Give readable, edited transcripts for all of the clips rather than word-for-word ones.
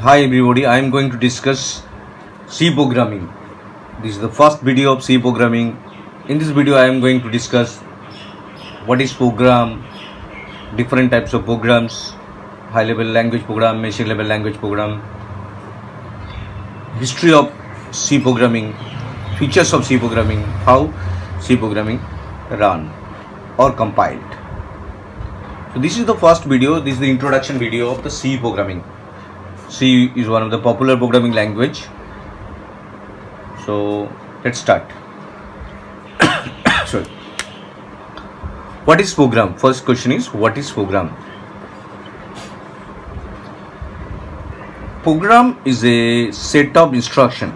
Hi everybody, I am going to discuss C programming. This is the first video of C programming. In this video I am going to discuss what is program, different types of programs, high level language program, machine level language program, history of C programming, features of C programming, how C programming run or compiled. So this is the first video, this is the introduction video of the C programming. C is one of the popular programming language. So let's start. Sorry. What is program? First question is what is program? Program is a set of instruction.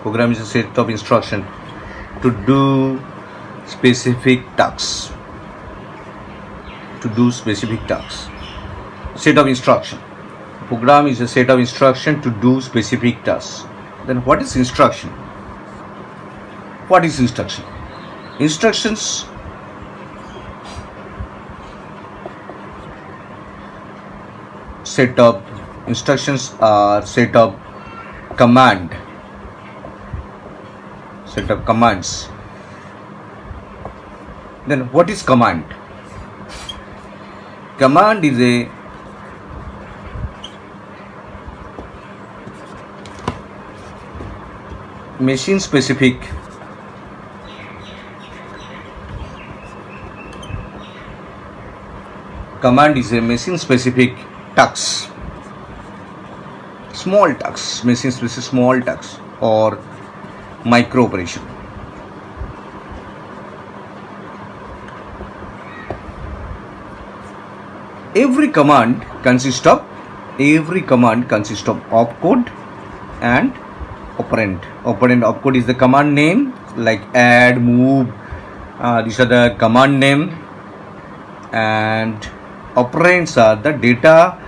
Program is a set of instruction to do specific tasks. Set of instruction. Program is a set of instruction to do specific tasks. Then what is instruction? What is instruction? Instructions are set of commands. Then what is command? Command is a machine specific task, small tasks or micro operation. Every command consists of opcode and operand. Opcode is the command name, like add, move. These are the command name, and operands are the data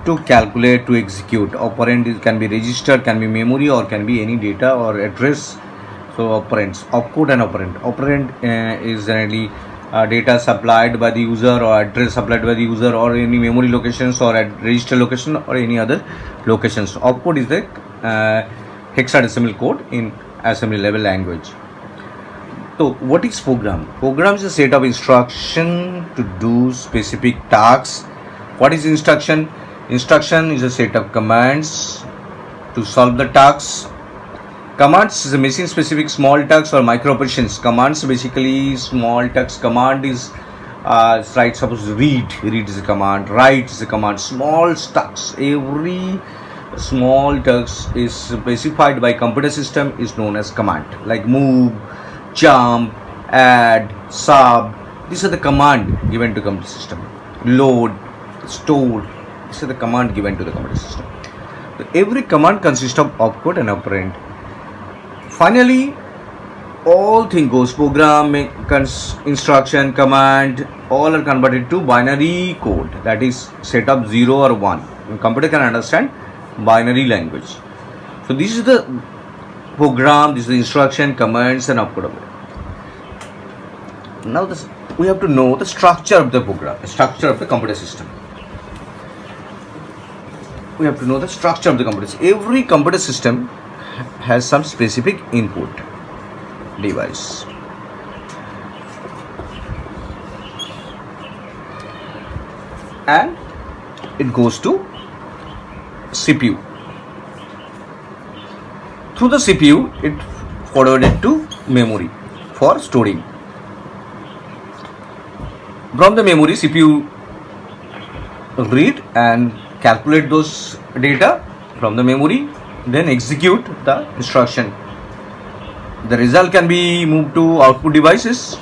to calculate, to execute. Operand can be register, can be memory, or can be any data or address. So operands, opcode and operand. Operand is generally data supplied by the user or address supplied by the user or any memory locations or at register location or any other locations. Opcode is the hexadecimal code in assembly level language. So what is program? Program is a set of instruction to do specific tasks. What is instruction? Instruction is a set of commands to solve the tasks. Commands is a machine specific small tasks or micro operations. Commands basically small tasks. Command is right, suppose read is a command, write is a command. Small tasks, every small task is specified by computer system is known as command, like move, jump, add, sub. These are the command given to computer system. Load, store, these are the command given to the computer system. So every command consists of opcode and operand. Finally, all thing goes program, instruction, command, all are converted to binary code, that is set of 0 or 1. And computer can understand binary language. So this is the program, this is the instruction, commands and opcode. Now we have to know the structure of the program, the structure of the computer system. We have to know the structure of the computer system. Every computer system has some specific input device. And it goes to CPU. Through the CPU, it forwarded to memory for storing. From the memory, CPU read and calculate those data from the memory, then execute the instruction. The result can be moved to output devices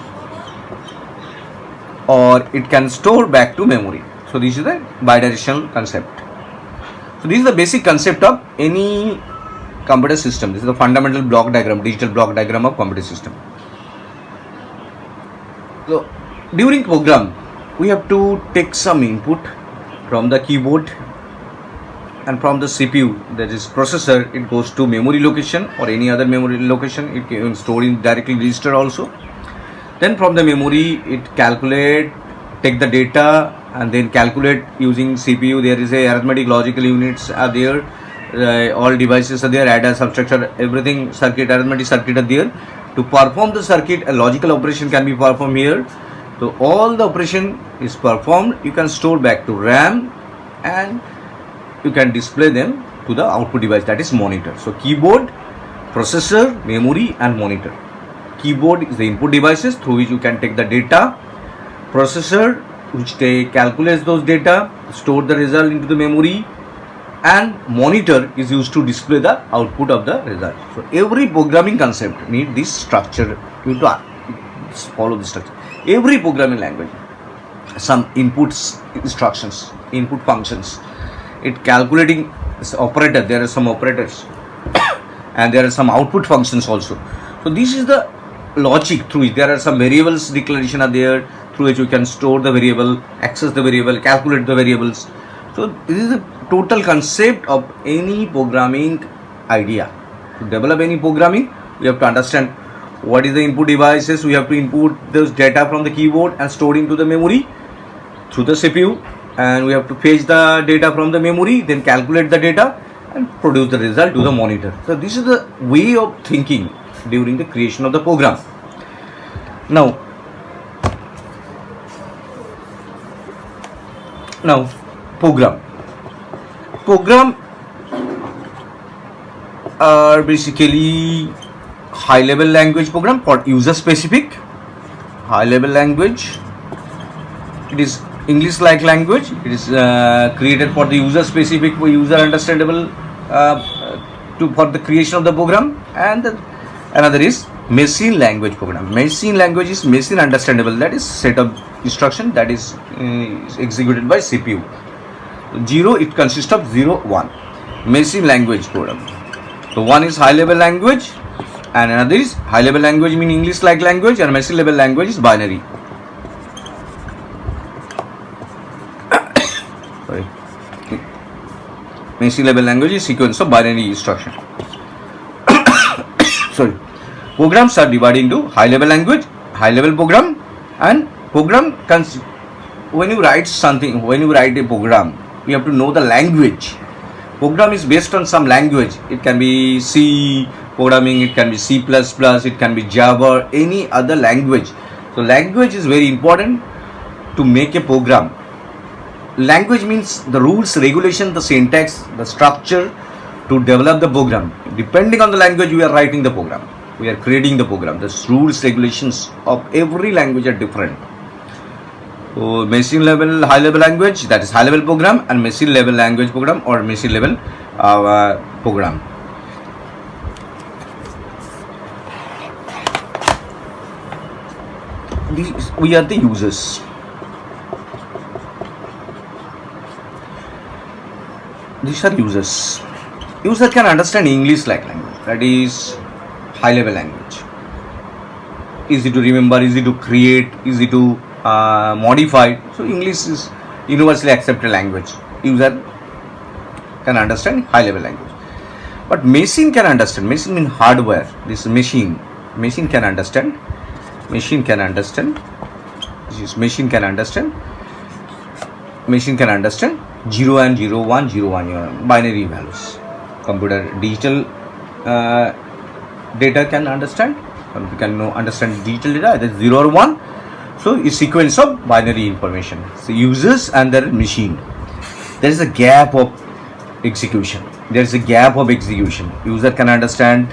or it can store back to memory. So this is the bidirectional concept. So this is the basic concept of any computer system. This is the fundamental block diagram, digital block diagram of computer system. So during program, we have to take some input from the keyboard and from the CPU, that is processor, it goes to memory location or any other memory location. It can store in directly register also. Then from the memory it calculate, take the data and then calculate using CPU. There is a arithmetic logical units are there. All devices are there, adder, subtractor, everything, circuit, arithmetic circuit are there. To perform the circuit, a logical operation can be performed here. So all the operation is performed. You can store back to RAM and you can display them to the output device, that is monitor. So keyboard, processor, memory and monitor. Keyboard is the input devices through which you can take the data. Processor which calculates those data, store the result into the memory, and monitor is used to display the output of the result. So every programming concept need this structure. You have to follow this structure. Every programming language, some inputs, instructions, input functions. It calculating operator. There are some operators, and there are some output functions also. So this is the logic through which there are some variables declaration are there, through which you can store the variable, access the variable, calculate the variables. So this is the total concept of any programming idea. To develop any programming, we have to understand what is the input devices. We have to input those data from the keyboard and store into the memory through the CPU, and we have to fetch the data from the memory, then calculate the data and produce the result to the monitor. So this is the way of thinking during the creation of the program. Now program are basically high level language program for user specific. High level language, it is English like language. It is created for the user specific, for user understandable for the creation of the program. And another is machine language program. Machine language is machine understandable, that is set of instruction that is executed by CPU. 0, it consists of 0, 1. Machine language program. So one is high level language and another is high level language mean English like language, and machine level language is binary. Sorry. Machine level language is sequence of binary instruction. Sorry. Programs are divided into high level language, high level program, and program. When you write something, when you write a program, you have to know the language. Program is based on some language. It can be C programming, it can be C++, it can be Java, any other language. So language is very important to make a program. Language means the rules, regulation, the syntax, the structure to develop the program. Depending on the language we are writing the program, we are creating the program. The rules, regulations of every language are different. So machine level, high level language, that is high level program, and machine level language program or machine level program. We are the users. These are users. User can understand English like language, that is high level language. Easy to remember, easy to create, easy to modify. So English is universally accepted language. User can understand high level language. But machine can understand. Machine means hardware. This machine can understand. Machine can understand. Machine can understand 0 and 0, 1, 0, 1 binary values. Computer digital data can understand. You can understand digital data, either 0 or 1. So it's sequence of binary information. So users and their machine. There is a gap of execution. User can understand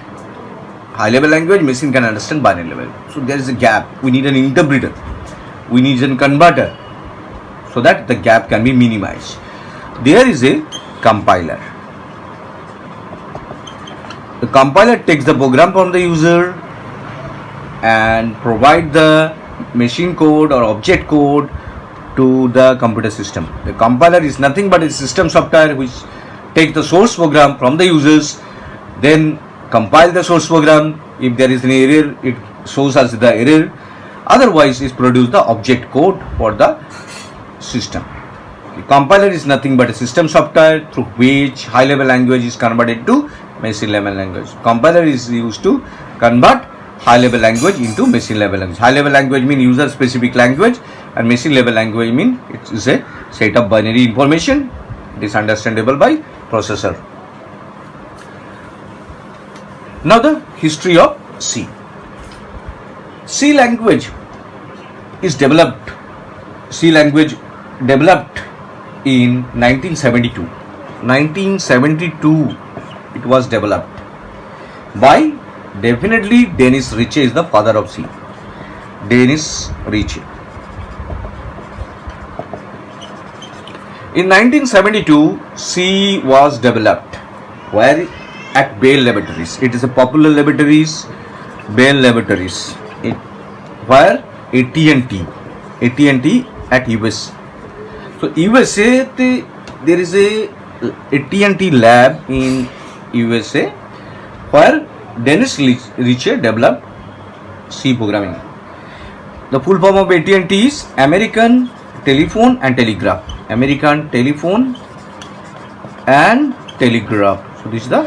high level language, machine can understand binary level. So there is a gap. We need an interpreter. We need a converter so that the gap can be minimized. There is a compiler. The compiler takes the program from the user and provide the machine code or object code to the computer system. The compiler is nothing but a system software which takes the source program from the users, then compile the source program. If there is an error, it shows us the error. Otherwise, it produces the object code for the system. The compiler is nothing but a system software through which high level language is converted to machine level language. Compiler is used to convert high level language into machine level language. High level language means user specific language. and machine level language mean it is a set of binary information. It is understandable by processor. Now the history of C. C language is developed. C language developed in 1972. 1972 it was developed by, definitely, Dennis Ritchie is the father of C. Dennis Ritchie. In 1972, C was developed where? At Bell Laboratories. It is a popular laboratories, Bell Laboratories. Where? AT&T at US. So USA, there is a AT&T lab in USA where Dennis Ritchie developed C programming. The full form of AT&T is American Telephone and Telegraph. American Telephone and Telegraph. So this is the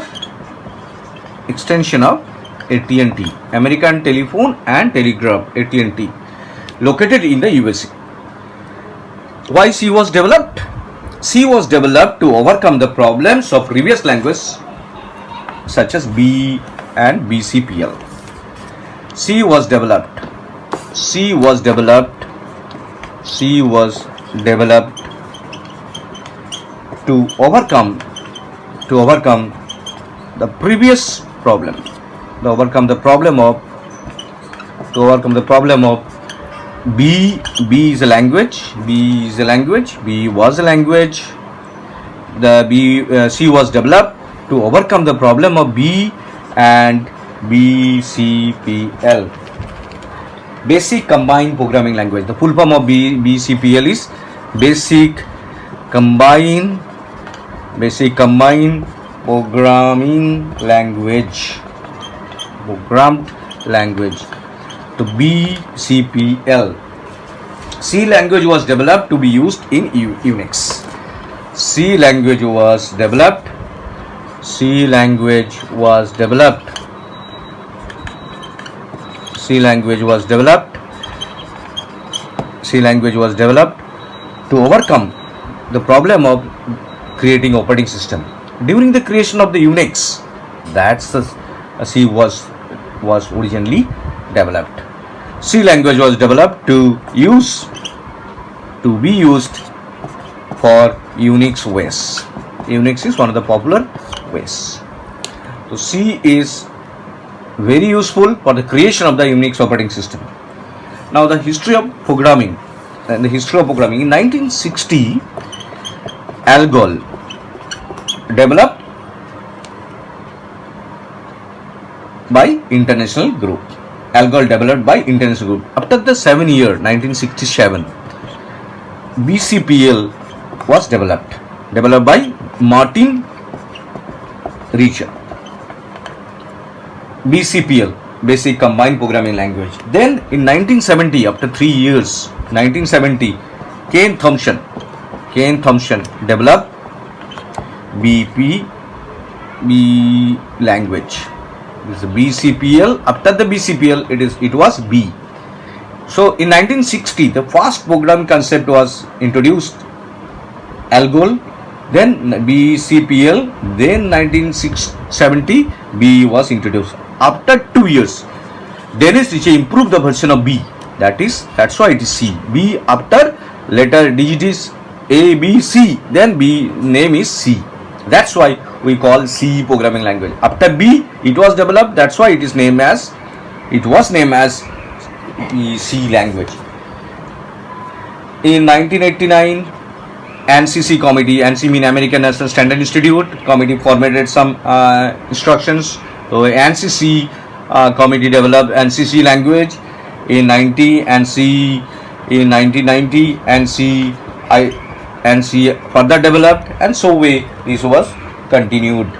extension of AT&T. American Telephone and Telegraph, AT&T, located in the USA. Why C was developed? C was developed to overcome the problems of previous languages such as B and BCPL. C was developed to overcome the previous problem, to overcome the problem of B is a language, B was a language. C was developed to overcome the problem of B and BCPL, Basic Combined Programming Language. The full form of BCPL is Basic Combined Programming Language. Programmed language. To BCPL. C language was developed to be used in Unix. C language was developed to overcome the problem of creating operating system. During the creation of the Unix, that's the C was originally developed. C language was developed to be used for Unix OS. Unix is one of the popular OS. So C is very useful for the creation of the Unix operating system. Now the history of programming. In 1960, ALGOL developed by International Group. ALGOL developed by International Group. After the 7 year, 1967, BCPL was developed by Martin Reich. BCPL, Basic Combined Programming Language. Then in 1970, after 3 years, 1970, Ken Thompson developed B language. This is BCPL. After the BCPL, it was B. So in 1960, the fast programming concept was introduced. ALGOL, then BCPL, then 1970 B was introduced. After 2 years, Dennis Ritchie improved the version of B. That's why it is C. B after letter digit is A, B, C. Then B name is C. That's why we call C programming language. After B, it was developed. That's why it was named as C language. In 1989, ANSI committee, ANSI mean American National Standard Institute committee, formulated some instructions. So ANSI committee developed ANSI language in 1990. ANSI further developed, and so this was continued.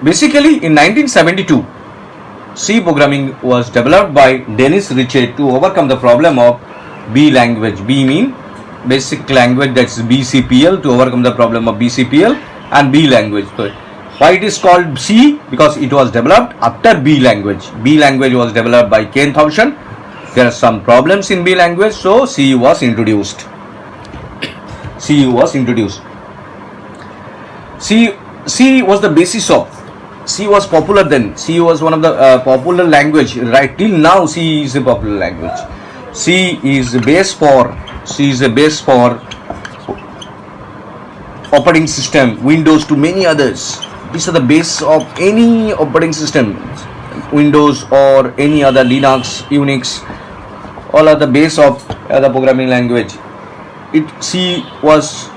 Basically, in 1972, C programming was developed by Dennis Ritchie to overcome the problem of B language. B mean basic language, that's BCPL, to overcome the problem of BCPL and B language. So why it is called C? Because it was developed after B language. B language was developed by Ken Thompson there are some problems in B language, so C was introduced. C was introduced. C was the basis of. C was popular then. C was one of the popular language. Right till now, C is a popular language. C is the base for. C is the base for operating system, Windows to many others. These are the base of any operating system, Windows or any other Linux, Unix. All are the base of the programming language. C was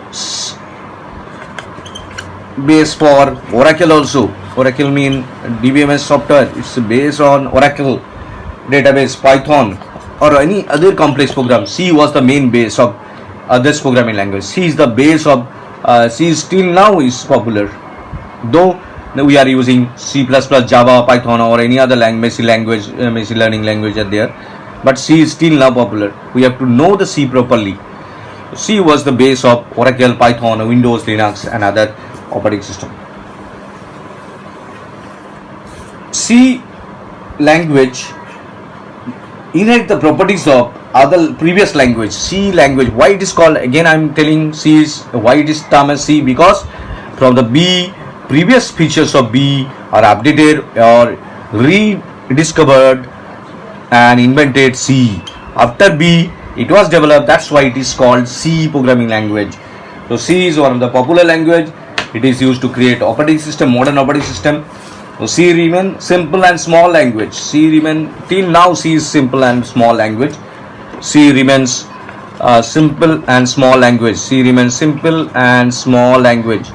base for Oracle also. Oracle mean DBMS software. It's based on Oracle database, Python, or any other complex program. C was the main base of this programming language. C is the base of. C still now is popular, though we are using C++, Java, Python, or any other machine learning language are there, but C is still now popular. We have to know the C properly. C was the base of Oracle, Python, Windows, Linux, and other operating system. C language inherit the properties of other previous language. C language, why it is called, again I am telling C is, why it is termed as C, because from the B, previous features of B are updated or rediscovered and invented C. After B, it was developed, that's why it is called C programming language. So C is one of the popular language. It is used to create operating system, modern operating system. So C remain simple and small language. C remain till now. C is simple and small language. C remains simple and small language. C remains simple and small language.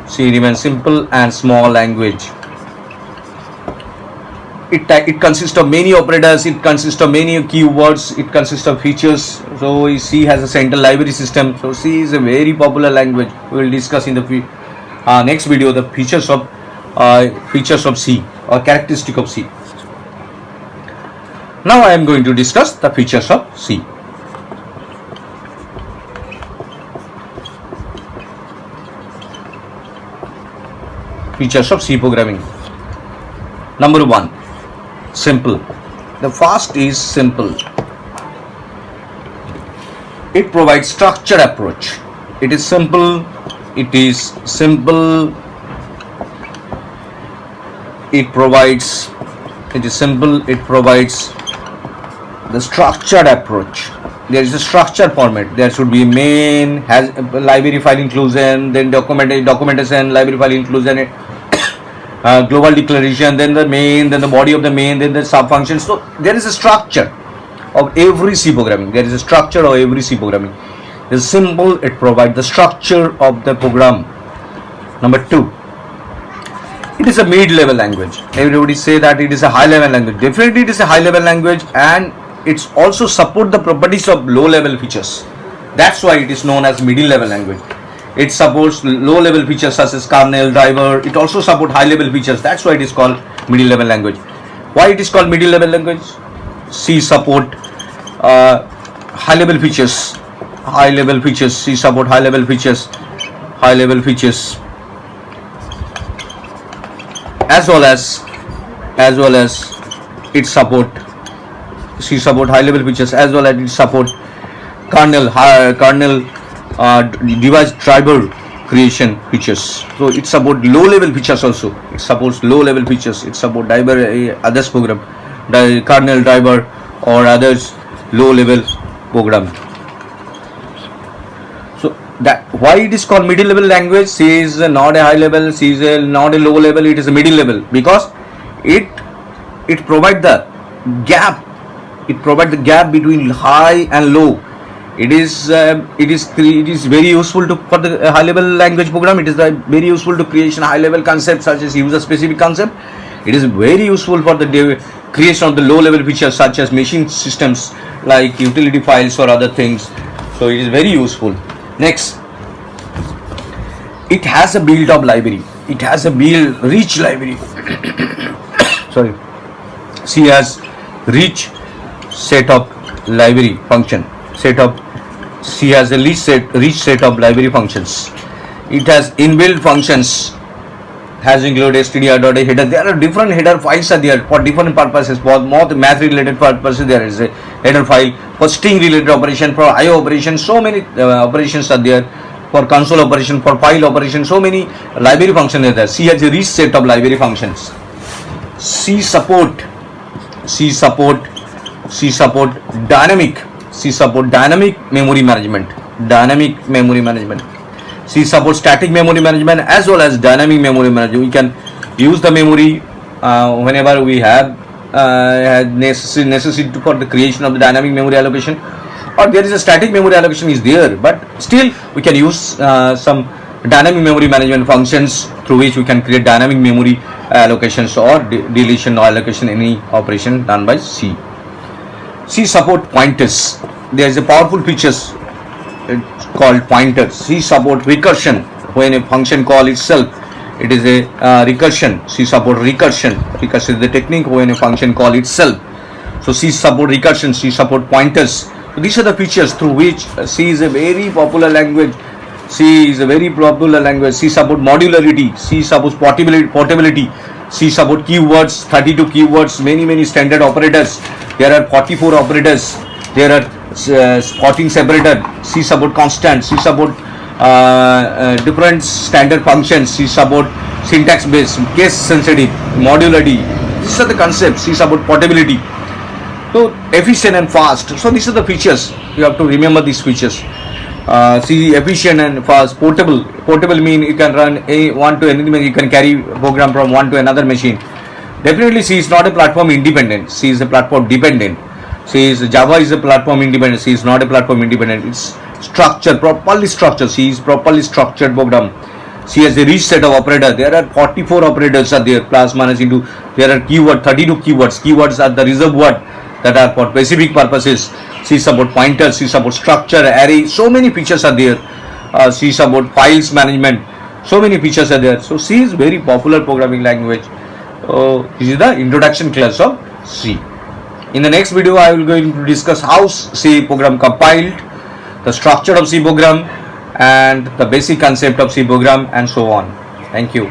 C remains simple and small language. It consists of many operators. It consists of many keywords. It consists of features. So C has a central library system. So C is a very popular language. We will discuss in the next video the features of C or characteristic of C. Now I am going to discuss the features of C. Features of C programming. Number 1, simple. The first is simple. It provides structured approach. It is simple. It is simple. It provides the structured approach. There is a structured format. There should be main, has library file inclusion, then documentation, library file inclusion, global declaration, then the main, then the body of the main, then the sub functions. So there is a structure of every C programming. There is a structure of every C programming. It is simple. It provides the structure of the program. Number 2. It is a mid-level language. Everybody say that it is a high-level language. Definitely it is a high-level language, and it's also support the properties of low-level features. That's why it is known as middle-level language. It supports low-level features such as kernel, driver. It also supports high-level features. That's why it is called middle-level language. Why it is called middle-level language? C support high-level features. High-level features. C support high-level features. High-level features. As well as it support C support high level features, as well as it support kernel device driver creation features. So it support low level features also. It supports low level features. It support driver others program, kernel driver or others low level program. That why it is called middle level language. C is not a high level, C is not a low level, it is a middle level, because it provides the gap. It provides the gap between high and low. It is very useful for the high level language program. It is very useful to creation high level concepts such as user specific concept. It is very useful for the creation of the low level features such as machine systems like utility files or other things. So it is very useful. Next, it has a built-up library. It has a rich library. Sorry, C has rich set of library function. C has a rich set of library functions. It has inbuilt functions has included std.h header. There are different header files are there for different purposes. For more math related purposes, there is a header file. For string related operation, for IO operation, so many operations are there. For console operation, for file operation, so many library functions are there. C has a rich set of library functions. C support dynamic memory management. C supports static memory management as well as dynamic memory management. We can use the memory whenever we have necessity for the creation of the dynamic memory allocation, or there is a static memory allocation is there, but still we can use some dynamic memory management functions through which we can create dynamic memory allocations or deletion or allocation, any operation done by C. C support pointers. There is a powerful features called pointers. C support recursion. When a function call itself, it is a recursion. C support recursion. Recursion is the technique when a function call itself. So C support recursion. C support pointers. So these are the features through which C is a very popular language. C support modularity. C supports portability. C support keywords, 32 keywords, many standard operators. There are 44 operators. There are 14 separator. C support constant. C support different standard functions. C support syntax based, case sensitive, modularity. These are the concepts. C support portability. So efficient and fast. So these are the features. You have to remember these features. C efficient and fast. Portable. Portable mean you can run one to anything. You can carry program from one to another machine. Definitely C is not a platform independent. C is a platform dependent. Java is a platform independent. C is not a platform independent. It's structured, properly structured. C is properly structured program. C has a rich set of operators. There are 44 operators are there, plus minus into. There are keyword, 32 keywords. Keywords are the reserved word that are for specific purposes. C support pointers, C support structure, array. So many features are there. C support files management. So many features are there. So C is very popular programming language. This is the introduction class of C. In the next video, I will going to discuss how C program compiled, the structure of C program, and the basic concept of C program, and so on. Thank you.